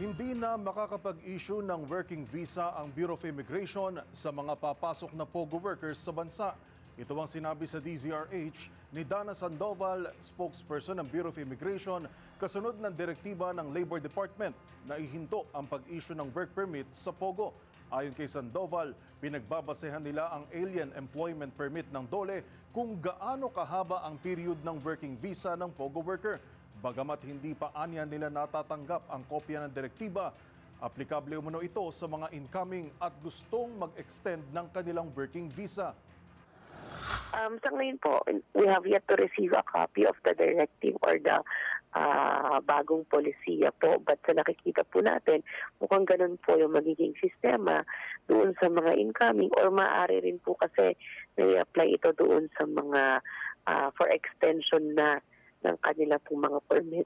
Hindi na makakapag-issue ng working visa ang Bureau of Immigration sa mga papasok na POGO workers sa bansa. Ito ang sinabi sa DZRH ni Dana Sandoval, spokesperson ng Bureau of Immigration, kasunod ng direktiba ng Labor Department na ihinto ang pag-issue ng work permit sa POGO. Ayon kay Sandoval, pinagbabasehan nila ang Alien Employment Permit ng DOLE kung gaano kahaba ang period ng working visa ng POGO worker. Bagamat hindi pa anya nila natatanggap ang kopya ng direktiba, aplikable umano ito sa mga incoming at gustong mag-extend ng kanilang working visa. Sa ngayon po, we have yet to receive a copy of the directive or the bagong polisiya po. But sa nakikita po natin, mukhang ganun po yung magiging sistema doon sa mga incoming or maaari rin po kasi na-apply ito doon sa mga for extension na ng kanila pong mga permit.